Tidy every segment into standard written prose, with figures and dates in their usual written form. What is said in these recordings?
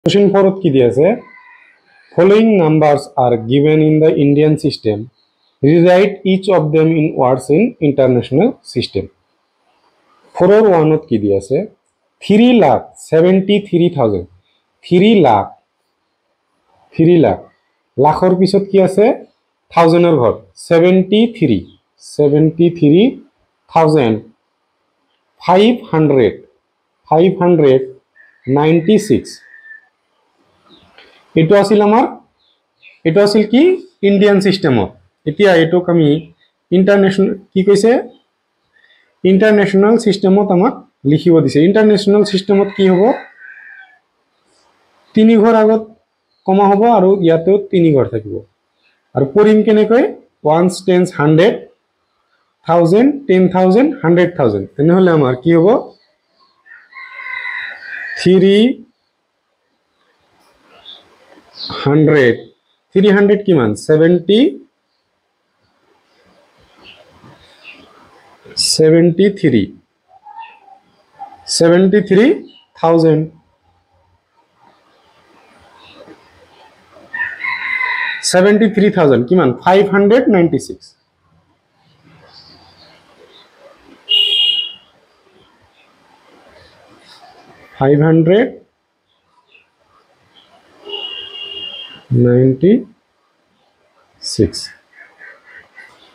Question 4 কি দিয়েছে following numbers are given in the Indian system, rewrite each of them in words in international system. 4 or 1 কি দিয়েছে 3,73,000 3 লাখ লাখৰ পিছত কি আছে থাউজেণ্ডৰ ঘৰ 73,596 এটো আছিল আমাৰ এটো আছিল কি ইন্ডিয়ান সিস্টেমত এতিয়া এটোক আমি ইন্টারন্যাশনাল কি কইছে ইন্টারন্যাশনাল সিস্টেমত আমাক লিখিব দিছে ইন্টারন্যাশনাল সিস্টেমত কি হ'ব তিনি ঘৰ আগত কমা হ'ব আৰু ইয়াতেও তিনি ঘৰ থাকিব আৰু পৰিম কেনেকৈ 1 10 100 1000 10000 100000 তেনেহলে আমাৰ কি হ'ব 300 কিমান 73 73000 73,000 কিমান 596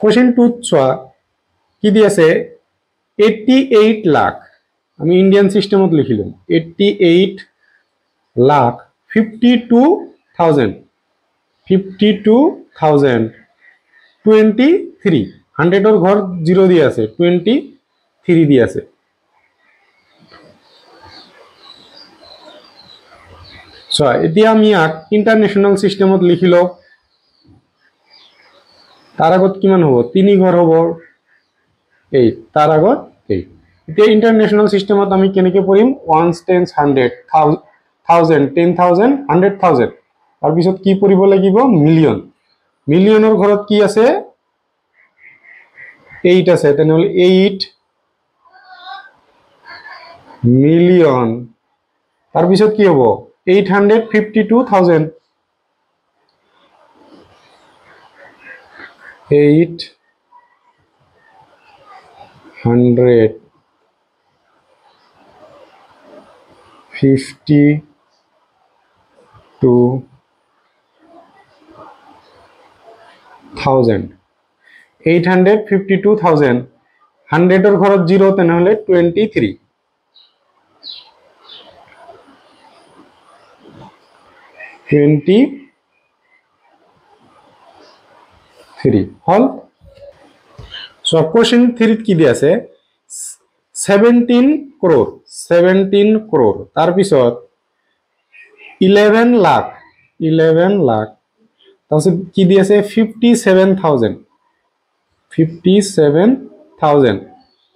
Question 2 চোৱা কি দি আছে 88 লাখ আমি ইন্ডিয়ান সিস্টেমত লিখিলাম 88 লাখ 52,000 23 100 or ঘর 0 দিয়ে আছে 23 দিয়ে আছে সো এতিয়া আমি ইন্টারন্যাশনাল সিস্টেমত লিখিলো তার আগত কিমান হ'ব 3 ঘর হ'ব 8 তার আগত 8 এতিয়া ইন্টারন্যাশনাল সিস্টেমত আমি কেনেকে পঢ়িম 1 10 100 1000 10000 100000 তাৰ পিছত কি পঢ়িব লাগিব মিলিয়ন মিলিয়নৰ ঘৰত কি আছে 8 আছে তেনেহলে 8 মিলিয়ন তাৰ পিছত কি হ'ব 852,000 852,000 100 or ঘৰত 0 তেনেহলে 23 হল সো কোশ্চেন 3 কি দি আছে 17 crore তার পিছত 11 লাখ তারপর কি দি আছে 57,000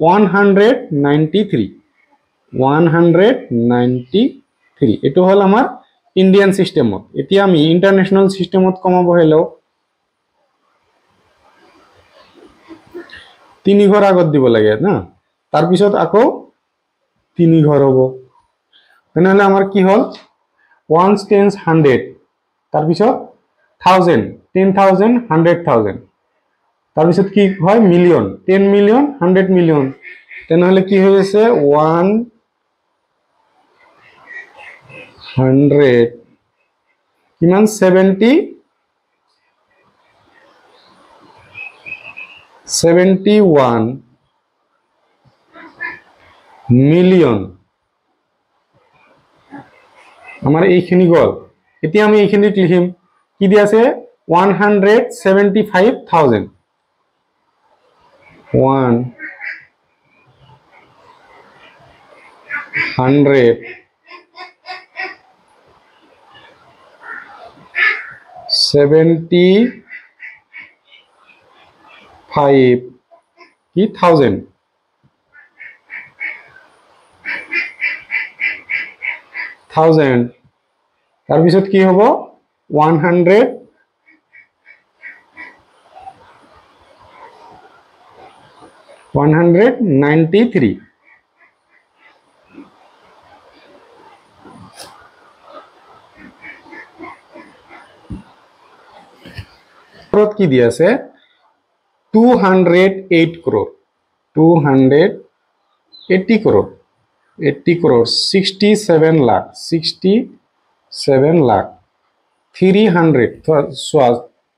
193 এটো হল আমার ইন্ডিয়ান সিস্টেমত এতিয়া আমি ইন্টারন্যাশনাল সিস্টেমত কমাব হলো তিনি ঘর আগত দিব লাগে না তার পিছত আকৌ তিনি ঘর হ'ব তেনেহলে আমাৰ কি হল 1 10 100 তার পিছত 1000 10000 100000 তার পিছত কি হয় মিলিয়ন 10 মিলিয়ন 100 মিলিয়ন তেনেহলে কি হৈ আছে 100 কিমান 71 মিলিয়ন আমাৰ এইখিনি গল এতিয়া আমি এইখিনি লিখিম কি দি আছে 175,000 175 কি 1000 তার পিছত কি হ'ব 193 কি দি আছে 208 crore 280 crore 80 crore 67 lakh 67 lakh 300 সোয়া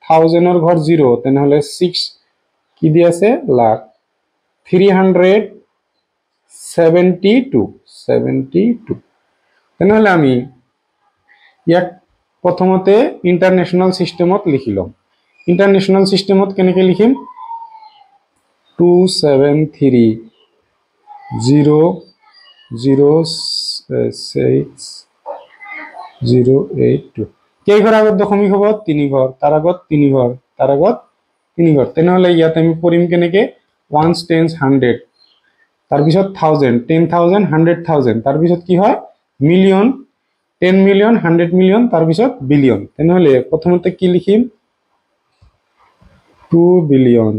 1000 এর ঘর 0 তাহলে 6 কি দি আছে লাখ 372 তাহলে আমি ইয়াক প্রথমতে ইন্টারন্যাশনাল সিস্টেমত লিখিলাম ইন্টারন্যাশনাল সিস্টেমত কেনেকে লিখিম 273006082 কেই ঘর আগত দশমিক হব 3 ঘর তার আগত 3 ঘর তার আগত 3 ঘর তেনেহলে ইয়াত আমি পড়িম কেনেকে 1 10 100 তার পিছত 1000 10000 100000 তার পিছত কি হয় মিলিয়ন 10 মিলিয়ন 100 মিলিয়ন তার পিছত বিলিয়ন তেনেহলে প্রথমতে কি লিখিম 2 বিলিয়ন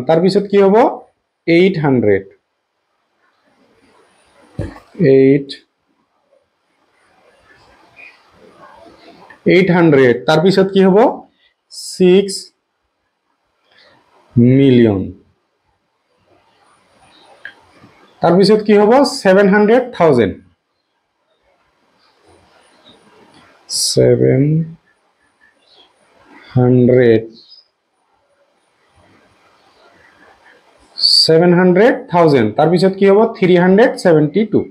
তার পিছত কি হবো 800 তার পিছত কি হবো 6 মিলিয়ন তার পিছত কি হবো 700,000 700,000 তার পিছত কি হবো 372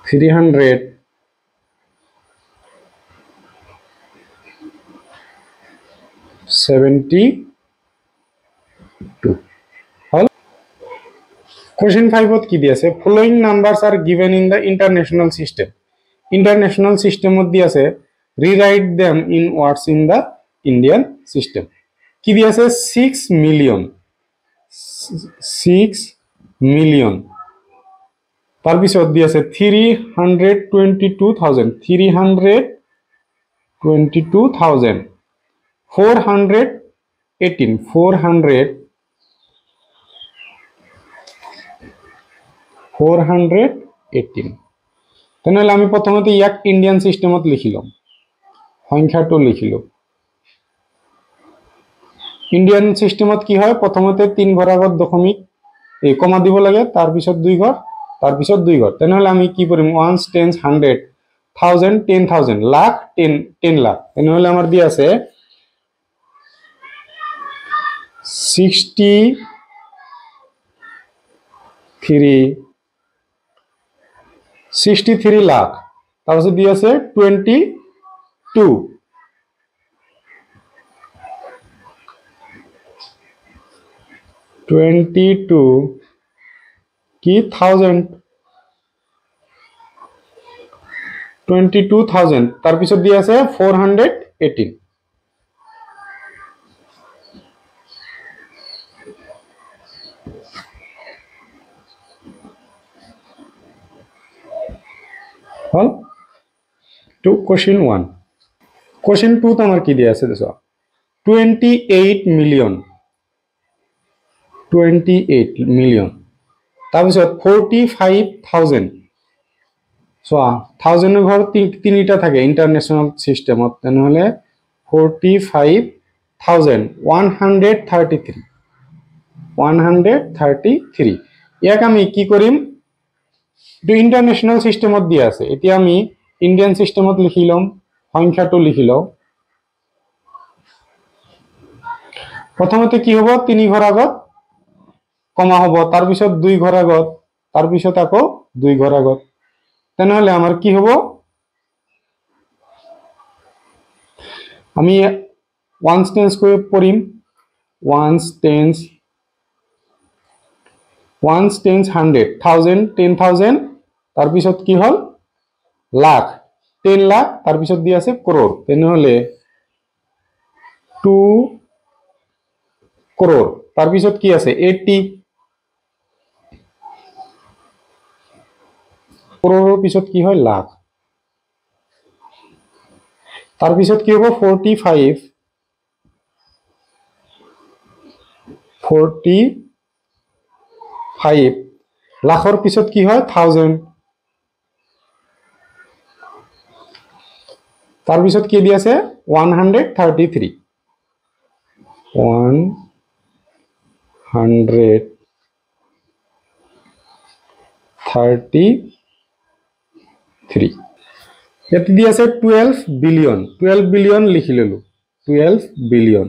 372 হল Question 5 কি দিয়েছে following numbers are given in the international system মধ্যে আছে rewrite them in words in the Indian system কি দিয়েছে 6 মিলিয়ন তার পিছত দিয়েছে 322,000 418 তাহলে আমি প্রথমতে ইয়াক ইন্ডিয়ান সিস্টেমত লিখিলাম সংখ্যাটো লিখিলো ইন্ডিয়ান সিস্টেমত কি হয় প্রথমতে 3 ঘর আগত দশমিক এই কমা দিব লাগে তার পিছত 2 ঘর তার পিছত 2 ঘর তাহলে আমি কি করিম 1 10 100 1000 10000 লাখ 10 লাখ তাহলে আমার দি আছে 63 লাখ তারপর দি আছে 22 কি 22,000 তার পিছত দি আছে 418 হল টু কোশ্চেন 1 কোশ্চেন 2 তো আমার কি দিয়া আছে দেখো 28 মিলিয়ন তার পিছত 45,000 সো 1000 এর ঘর তিনটা থাকে ইন্টারন্যাশনাল সিস্টেমত তাহলে 45,133 ইয়াক আমি কি করিম ইন্টারন্যাশনাল সিস্টেমত দিয়া আছে এতিয়া আমি ইন্ডিয়ান সিস্টেমত লিখিলাম সংখ্যাটো লিখিলাম প্রথমতে কি হবো 3 ঘর আগত কমা হবো তার পিছত 2 ঘর আগত তার পিছত আকৌ 2 ঘর আগত তাহলে আমার কি হবো আমি ওয়ান্স টেন্স করে পড়িম ওয়ান্স টেন্স 100 1000 10,000 তার পিছত কি হল লাখ 10 লাখ তার পিছত দি আছে করোড় তাহলে 2 করোড় তার পিছত কি আছে 80 করোড়ের পিছত কি হয় লাখ তার পিছত কি হবো 45 45 লাখৰ পিছত কি হয় 1000 তাৰ পিছত কি দি আছে 133 133 ইয়াতে দি আছে 12 বিলিয়ন লিখি ললো 12 বিলিয়ন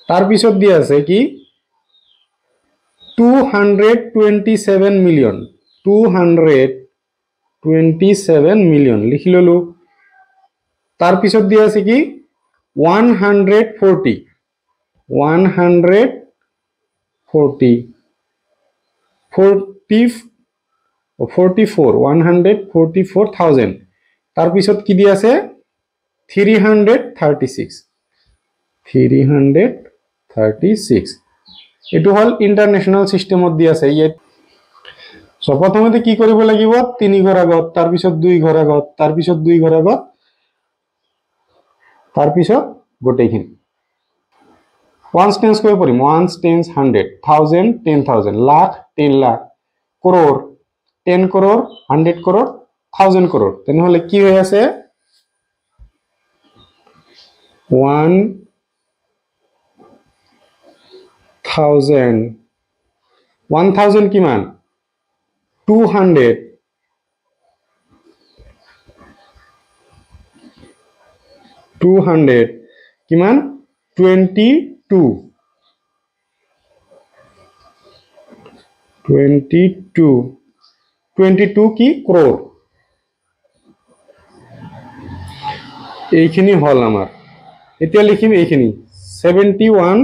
তাৰ পিছত দি আছে কি 227 মিলিয়ন 227 মিলিয়ন লিখি ললো তাৰ পিছত দি আছে কি 140 144,000 তাৰ পিছত কি দি আছে 336 এটো হল ইন্টাৰন্যাশনাল সিস্টেমত দি আছে ইয়ে সো প্ৰথমতে কি কৰিব লাগিব 3 ঘৰ আগত তাৰ পিছত 2 ঘৰ আগত তাৰ পিছত 2 ঘৰ আগত তাৰ পিছত গোটেইখিনি ওয়ান্স টেন্স কৰিব পাৰিম ones tens 100 1000 10000 lakh 10 lakh crore 10 crore 100 crore 1000 crore তেনেহলে কি হৈ আছে 1000 কিমান 200 কিমান 22 কি crore এইখিনি হল আমাৰ এতিয়া লিখিম এইখিনি 71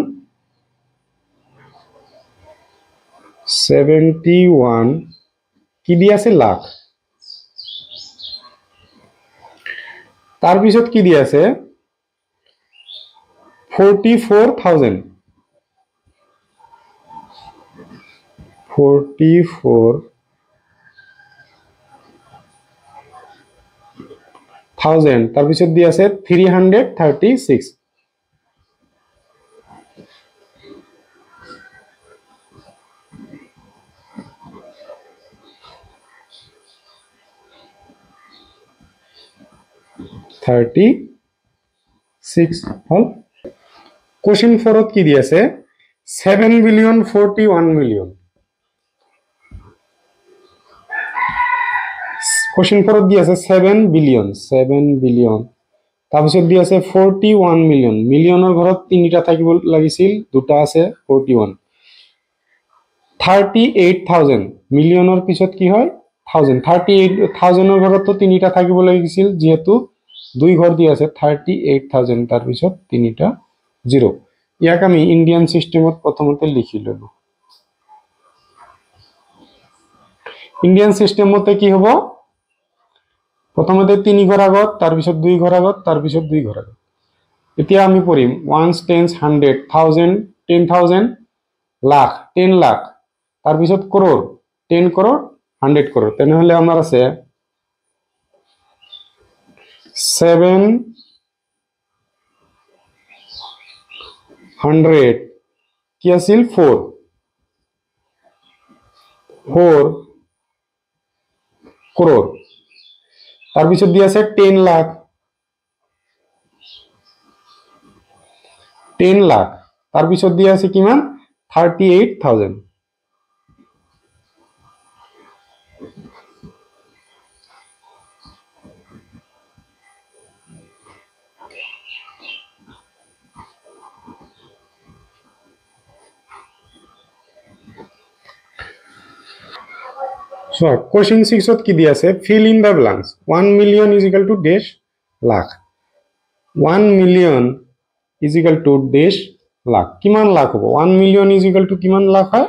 কি দি আছে লাখ তাৰ পিছত কি দি আছে 44,000 তাৰ পিছত দি আছে 336 হল কোশ্চেন 4 কি দি আছে 7 বিলিয়ন 41 মিলিয়ন কোশ্চেন 4 দি আছে 7 বিলিয়ন তাৰ পিছত দি আছে 41 মিলিয়ন মিলিয়নৰ ঘৰত তিনিটা থাকিব লাগিছিল দুটা আছে 41 38,000 মিলিয়নৰ পিছত কি হয় 1000 38,000ৰ ঘৰতটো তিনিটা থাকিব লাগিছিল যেহেতু দুই ঘৰ দি আছে 38,000 তাৰ পিছত তিনিটা 0 ইয়াক আমি ইন্ডিয়ান সিস্টেমত প্ৰথমতে লিখি ললো ইন্ডিয়ান সিস্টেমতে কি হ'ব প্ৰথমতে 3 ঘৰ আগত তাৰ পিছত 2 ঘৰ আগত তাৰ পিছত 2 ঘৰ আগত এতিয়া আমি পঢ়িম ওয়ান্স টেন্স 100 1000 10000 লাখ 10 লাখ তাৰ পিছত crore 10 crore 100 crore তেনেহলে আমাৰ আছে 700 কি আছিল 4 crore তাৰ পিছত দি আছে 10 লাখ তাৰ পিছত দি আছে কিমান 38,000 So, question 6 ত কি দি আছে fill in the blanks 1 million is equal to dash lakh 1 million is equal to dash lakh কিমান লাখ হ'ব 1 million is equal to কিমান লাখ হয়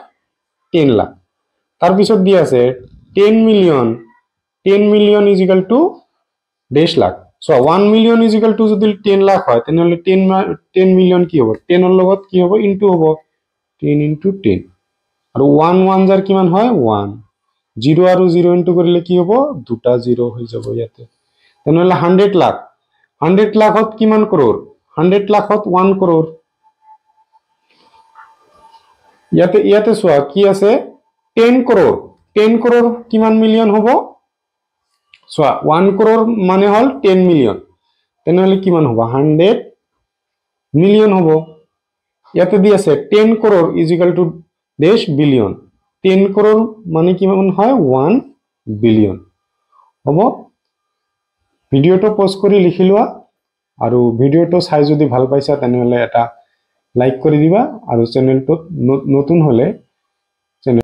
10 লাখ তাৰ পিছত দি আছে 10 million is equal to dash lakh so 1 million is equal to যদি 10 লাখ হয় তেনেহলে 10 million কি হ'ব 10 ৰ লগত কি হ'ব ইনটু হ'ব 10 into 10 আৰু 1 যাৰ কিমান হয় 1 0 আৰু 0 ইনটু কৰিলে কি হ'ব দুটা 0 হৈ যাব ইয়াতে তেনেহলে 100 লাখত কিমান crore 100 লাখত 1 crore ইয়াতে চোৱা কি আছে 10 crore 10 crore কিমান মিলিয়ন হ'ব চোৱা 1 crore মানে হল 10 মিলিয়ন তেনেহলে কিমান হ'ব 100 মিলিয়ন হ'ব ইয়াতে দি আছে 10 crore is equal to dash billion 10 crore মানে কিমান হয় 1 বিলিয়ন হ'ব ভিডিওটো পজ কৰি লিখি লোৱা আৰু ভিডিওটো চাই যদি ভাল পাইছা তেনেহলে এটা লাইক কৰি দিবা আৰু চেনেলটো নতুন হলে